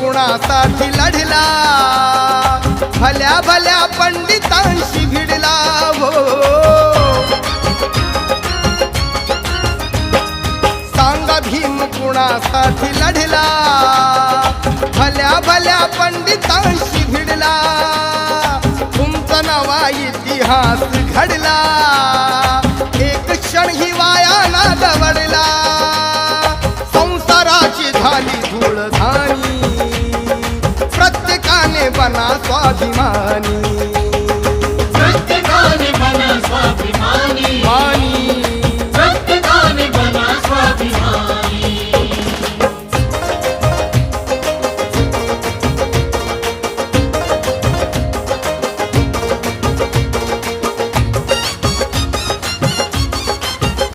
कुणासाठी लढला, भल्या भल्या पंडितांशी भिडला हो। सांगा भीम कुणासाठी लढला, भल्या भल्या पंडितांशी भिडला, तुमचा नवा इतिहास घडला, एक क्षण ही वाया ना दवडला, संसाराची झाली धूळ धाणी, प्रत्येकाने बना स्वाभिमानी।